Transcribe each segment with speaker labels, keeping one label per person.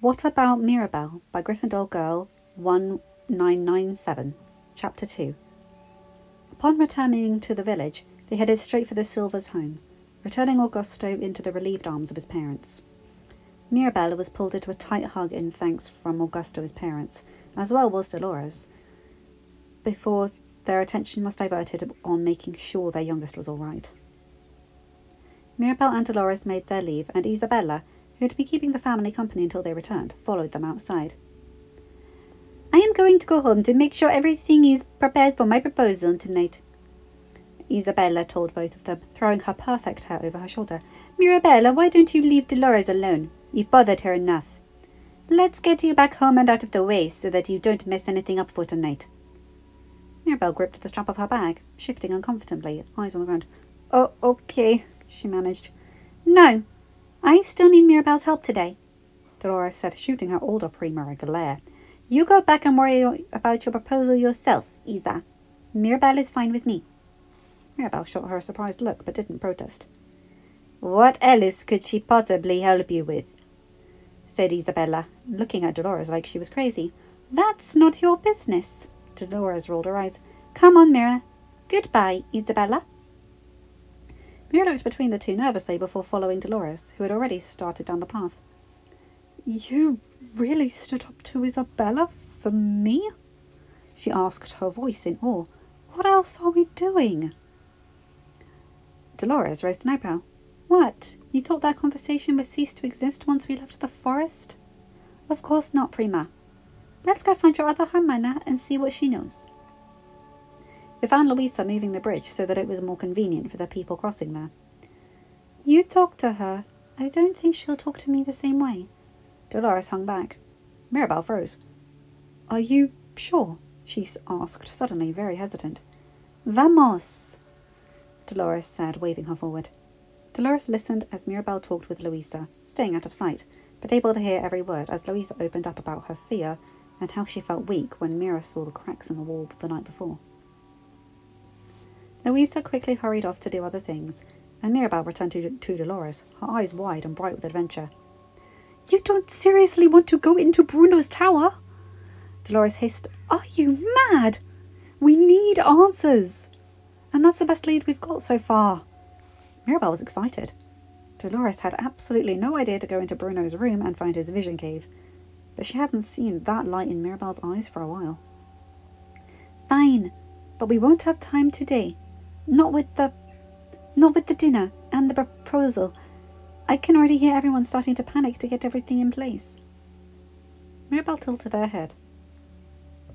Speaker 1: What About Mirabel by GryffindorGyrl1997, Chapter 2. Upon returning to the village, they headed straight for the Silvers' home, returning Augusto into the relieved arms of his parents. Mirabel was pulled into a tight hug in thanks from Augusto's parents, as well was Dolores, before their attention was diverted on making sure their youngest was all right. Mirabel and Dolores made their leave, and Isabella, who had been keeping the family company until they returned, followed them outside. "I am going to go home to make sure everything is prepared for my proposal tonight," Isabella told both of them, throwing her perfect hair over her shoulder. "Mirabella, why don't you leave Dolores alone? You've bothered her enough. Let's get you back home and out of the way so that you don't mess anything up for tonight." Mirabel gripped the strap of her bag, shifting uncomfortably, eyes on the ground. "Oh, okay," she managed. "No, I still need Mirabel's help today," Dolores said, shooting her older prima a glare. "You go back and worry about your proposal yourself, Isa. Mirabel is fine with me." Mirabel shot her a surprised look, but didn't protest. "What else could she possibly help you with?" said Isabella, looking at Dolores like she was crazy. "That's not your business." Dolores rolled her eyes. "Come on, Mira. Goodbye, Isabella." Mira looked between the two nervously before following Dolores, who had already started down the path. "You really stood up to Isabella for me?" she asked, her voice in awe. "What else are we doing?" Dolores raised an eyebrow. "What? You thought that conversation would cease to exist once we left the forest?" "Of course not, Prima. Let's go find your other hermana and see what she knows." They found Louisa moving the bridge so that it was more convenient for the people crossing there. "You talk to her. I don't think she'll talk to me the same way." Dolores hung back. Mirabel froze. "Are you sure?" she asked, suddenly very hesitant. "Vamos," Dolores said, waving her forward. Dolores listened as Mirabel talked with Louisa, staying out of sight, but able to hear every word as Louisa opened up about her fear and how she felt weak when Mira saw the cracks in the wall the night before. Louisa quickly hurried off to do other things, and Mirabel returned to Dolores, her eyes wide and bright with adventure. "You don't seriously want to go into Bruno's tower?" Dolores hissed. "Are you mad? We need answers. And that's the best lead we've got so far." Mirabel was excited. Dolores had absolutely no idea to go into Bruno's room and find his vision cave, but she hadn't seen that light in Mirabel's eyes for a while. "Fine, but we won't have time today. Not with the dinner and the proposal. I can already hear everyone starting to panic to get everything in place." Mirabel tilted her head.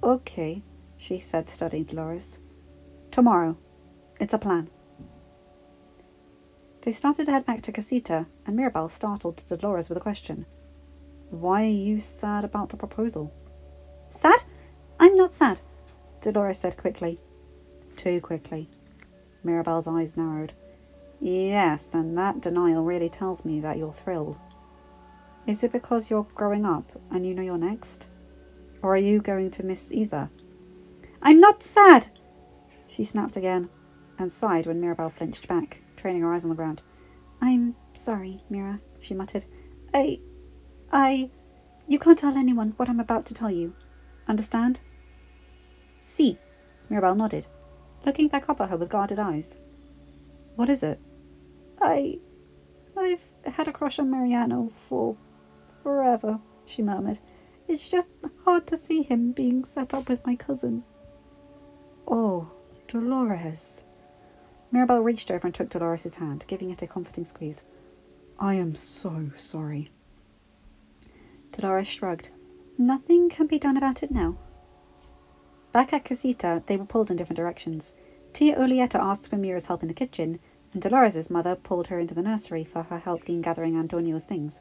Speaker 1: "Okay," she said, studying Dolores. "Tomorrow. It's a plan." They started to head back to Casita, and Mirabel startled Dolores with a question. "Why are you sad about the proposal?" "Sad? I'm not sad," Dolores said quickly. Too quickly. Mirabel's eyes narrowed. "Yes, and that denial really tells me that you're thrilled. Is it because you're growing up and you know you're next? Or are you going to miss Isa?" "I'm not sad!" she snapped again, and sighed when Mirabel flinched back, training her eyes on the ground. "I'm sorry, Mira," she muttered. You can't tell anyone what I'm about to tell you. Understand?" "Si," Mirabel nodded, looking back up at her with guarded eyes. "What is it?" I've had a crush on Mariano for forever," she murmured. "It's just hard to see him being set up with my cousin." "Oh, Dolores." Mirabel reached over and took Dolores' hand, giving it a comforting squeeze. "I am so sorry." Dolores shrugged. "Nothing can be done about it now." Back at Casita, they were pulled in different directions. Tia Ulieta asked for Mira's help in the kitchen, and Dolores' mother pulled her into the nursery for her help in gathering Antonio's things.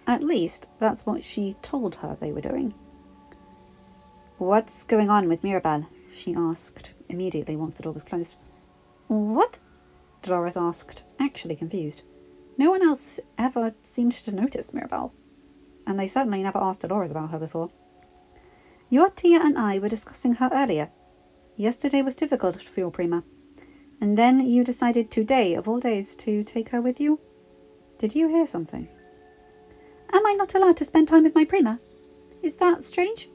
Speaker 1: At least, that's what she told her they were doing. "What's going on with Mirabel?" she asked immediately once the door was closed. "What?" Dolores asked, actually confused. No one else ever seemed to notice Mirabel, and they certainly never asked Dolores about her before. "Your Tia and I were discussing her earlier. Yesterday was difficult for your Prima, and then you decided today, of all days, to take her with you. Did you hear something?" "Am I not allowed to spend time with my prima? Is that strange?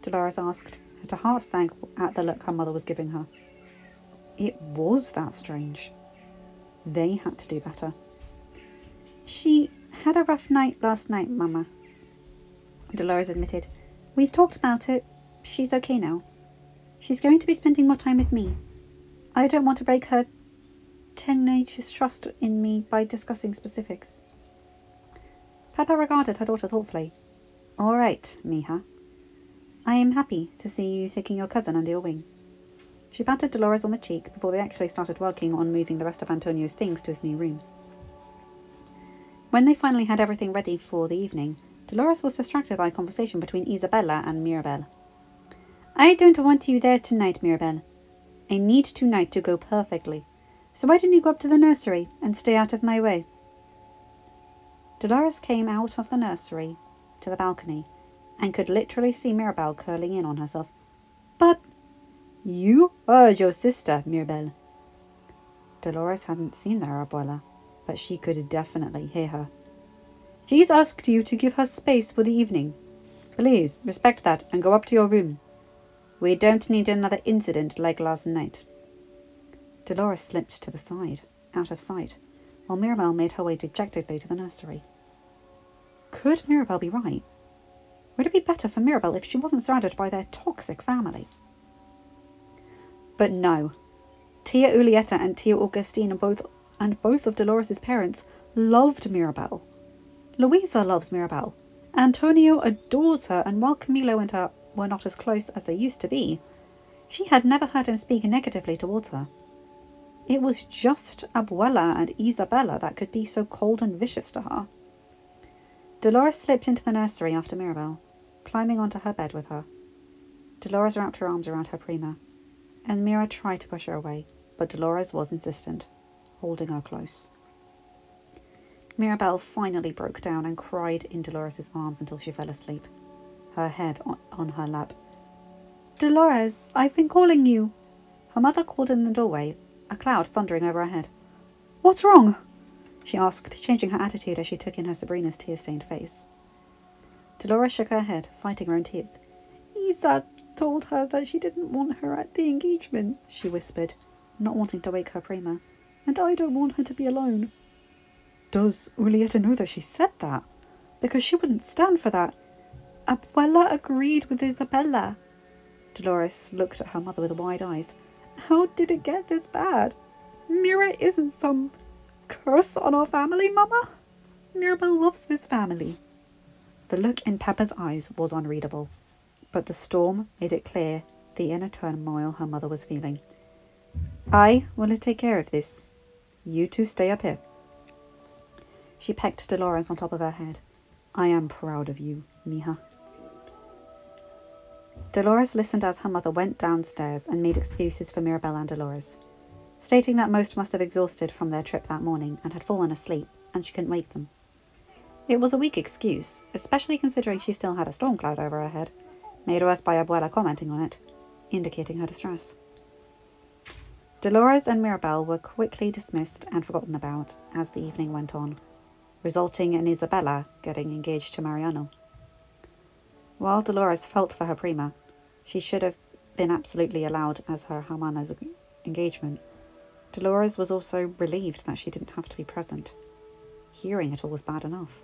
Speaker 1: Dolores asked, and her heart sank at the look her mother was giving her. It was that strange. They had to do better. She had a rough night last night, Mama, Dolores admitted. We've talked about it. She's okay now. She's going to be spending more time with me. I don't want to break her teenage's trust in me by discussing specifics. Peppa regarded her daughter thoughtfully. All right, Mija. I am happy to see you taking your cousin under your wing. She patted Dolores on the cheek before they actually started working on moving the rest of Antonio's things to his new room. When they finally had everything ready for the evening, Dolores was distracted by a conversation between Isabella and Mirabel. I don't want you there tonight, Mirabel. I need tonight to go perfectly. So why don't you go up to the nursery and stay out of my way? Dolores came out of the nursery to the balcony and could literally see Mirabel curling in on herself. But you heard your sister, Mirabel. Dolores hadn't seen their abuela, but she could definitely hear her. She's asked you to give her space for the evening. Please respect that and go up to your room. We don't need another incident like last night. Dolores slipped to the side, out of sight, while Mirabel made her way dejectedly to the nursery. Could Mirabel be right? Would it be better for Mirabel if she wasn't surrounded by their toxic family? But no. Tia Julieta and Tia Augustina and both of Dolores' parents loved Mirabel. Luisa loves Mirabel. Antonio adores her, and while Camilo and her were not as close as they used to be, she had never heard him speak negatively towards her. It was just Abuela and Isabella that could be so cold and vicious to her. Dolores slipped into the nursery after Mirabel, climbing onto her bed with her. Dolores wrapped her arms around her prima, and Mira tried to push her away, but Dolores was insistent, holding her close. Mirabel finally broke down and cried in Dolores' arms until she fell asleep, her head on her lap. Dolores, I've been calling you. Her mother called in the doorway, a cloud thundering over her head. What's wrong? She asked, changing her attitude as she took in her Sabrina's tear-stained face. Dolores shook her head, fighting her own tears. Isa told her that she didn't want her at the engagement, she whispered, not wanting to wake her prima, and I don't want her to be alone. Does Julieta know that she said that? Because she wouldn't stand for that. Abuela agreed with Isabella. Dolores looked at her mother with wide eyes. How did it get this bad? Mira isn't some curse on our family, Mama. Mirabel loves this family. The look in Peppa's eyes was unreadable, but the storm made it clear the inner turmoil her mother was feeling. I will take care of this. You two stay up here. She pecked Dolores on top of her head. I am proud of you, Mija. Dolores listened as her mother went downstairs and made excuses for Mirabel and Dolores, stating that most must have exhausted from their trip that morning and had fallen asleep, and she couldn't wake them. It was a weak excuse, especially considering she still had a storm cloud over her head, made worse by Abuela commenting on it, indicating her distress. Dolores and Mirabel were quickly dismissed and forgotten about as the evening went on, resulting in Isabella getting engaged to Mariano. While Dolores felt for her prima, she should have been absolutely allowed as her hermana's engagement. Dolores was also relieved that she didn't have to be present. Hearing it all was bad enough.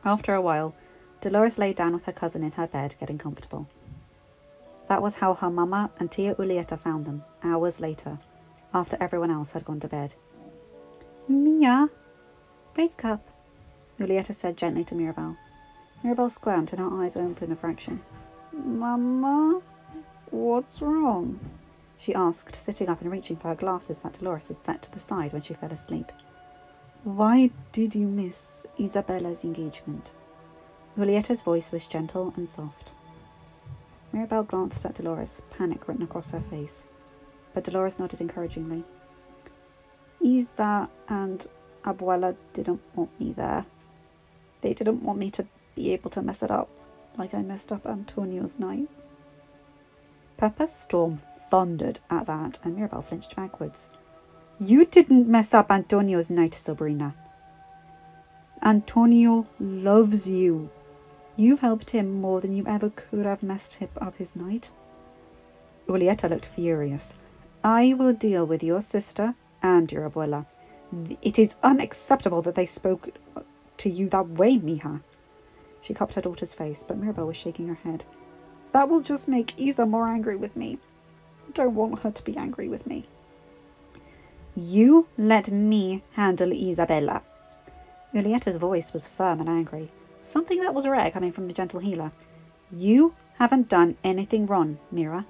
Speaker 1: After a while, Dolores lay down with her cousin in her bed, getting comfortable. That was how her mama and Tia Julieta found them, hours later, after everyone else had gone to bed. Mia, wake up, Julieta said gently to Mirabel. Mirabel squirmed and her eyes opened a fraction. Mama, what's wrong? She asked, sitting up and reaching for her glasses that Dolores had set to the side when she fell asleep. Why did you miss Isabella's engagement? Julieta's voice was gentle and soft. Mirabel glanced at Dolores, panic written across her face, but Dolores nodded encouragingly. Isa and Abuela didn't want me there. They didn't want me to be able to mess it up like I messed up Antonio's night. Peppa's storm thundered at that, and Mirabel flinched backwards. You didn't mess up Antonio's night, Sabrina. Antonio loves you. You've helped him more than you ever could have messed up his night. Julieta looked furious. I will deal with your sister and your abuela. It is unacceptable that they spoke to you that way, mija. She cupped her daughter's face, but Mirabel was shaking her head. That will just make Isa more angry with me. I don't want her to be angry with me. You let me handle Isabella. Julieta's voice was firm and angry, something that was rare coming from the gentle healer. You haven't done anything wrong, Mira.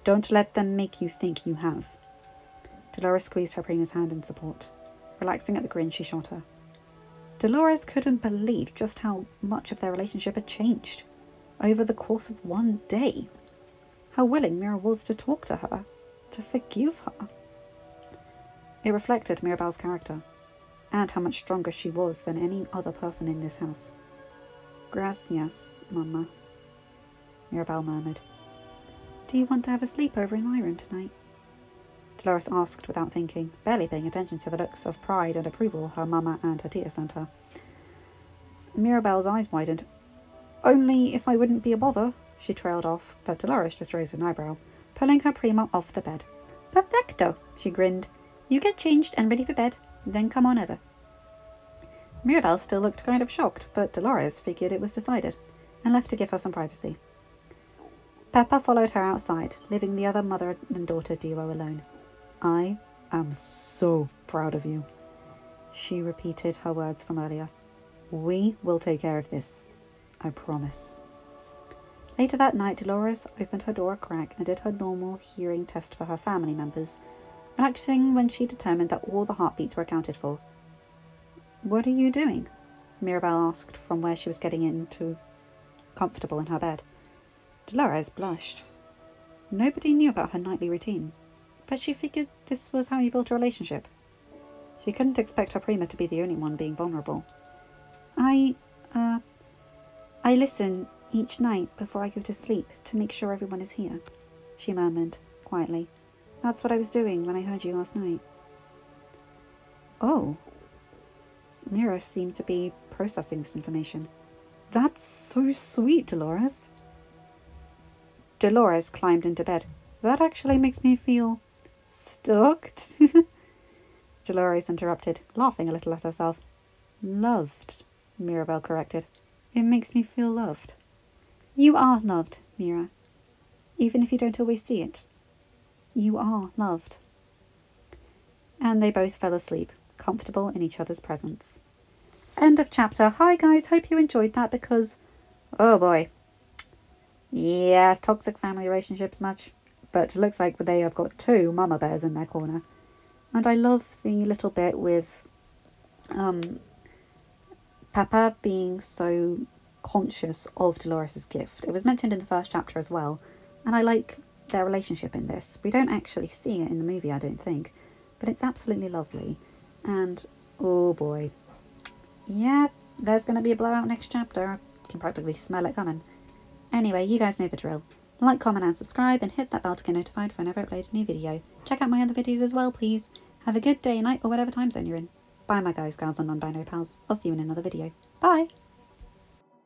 Speaker 1: Don't let them make you think you have. Dolores squeezed her prima's hand in support. Relaxing at the grin she shot her. Dolores couldn't believe just how much of their relationship had changed over the course of one day. How willing Mira was to talk to her, to forgive her. It reflected Mirabel's character, and how much stronger she was than any other person in this house. Gracias, Mama, Mirabel murmured. Do you want to have a sleepover in my room tonight? Dolores asked without thinking, barely paying attention to the looks of pride and approval her Mama and her tia sent her. Mirabel's eyes widened. Only if I wouldn't be a bother, she trailed off, but Dolores just raised an eyebrow, pulling her prima off the bed. Perfecto, she grinned. You get changed and ready for bed, then come on over. Mirabel still looked kind of shocked, but Dolores figured it was decided, and left to give her some privacy. Peppa followed her outside, leaving the other mother and daughter duo alone. I am so proud of you, she repeated her words from earlier. We will take care of this, I promise. Later that night, Dolores opened her door a crack and did her normal hearing test for her family members, relaxing when she determined that all the heartbeats were accounted for. What are you doing? Mirabel asked from where she was getting into comfortable in her bed. Dolores blushed. Nobody knew about her nightly routine, but she figured this was how you built a relationship. She couldn't expect her prima to be the only one being vulnerable. I listen each night before I go to sleep to make sure everyone is here, she murmured quietly. That's what I was doing when I heard you last night. Oh. Mira seemed to be processing this information. That's so sweet, Dolores. Dolores climbed into bed. That actually makes me feel stoked. Dolores interrupted, laughing a little at herself. Loved, Mirabel corrected. It makes me feel loved. You are loved, Mira. Even if you don't always see it. You are loved. And they both fell asleep, comfortable in each other's presence. End of chapter. Hi guys, hope you enjoyed that because, oh boy. Yeah, toxic family relationships much. But it looks like they have got two mama bears in their corner. And I love the little bit with Papa being so conscious of Dolores' gift. It was mentioned in the first chapter as well. And I like their relationship in this. We don't actually see it in the movie, I don't think. But it's absolutely lovely. And, oh boy. Yeah, there's going to be a blowout next chapter. I can practically smell it coming. Anyway, you guys know the drill. Like, comment and subscribe and hit that bell to get notified whenever I upload a new video. Check out my other videos as well, please. Have a good day, night, or whatever time zone you're in. Bye, my guys, gals, and non-binary pals. I'll see you in another video. Bye!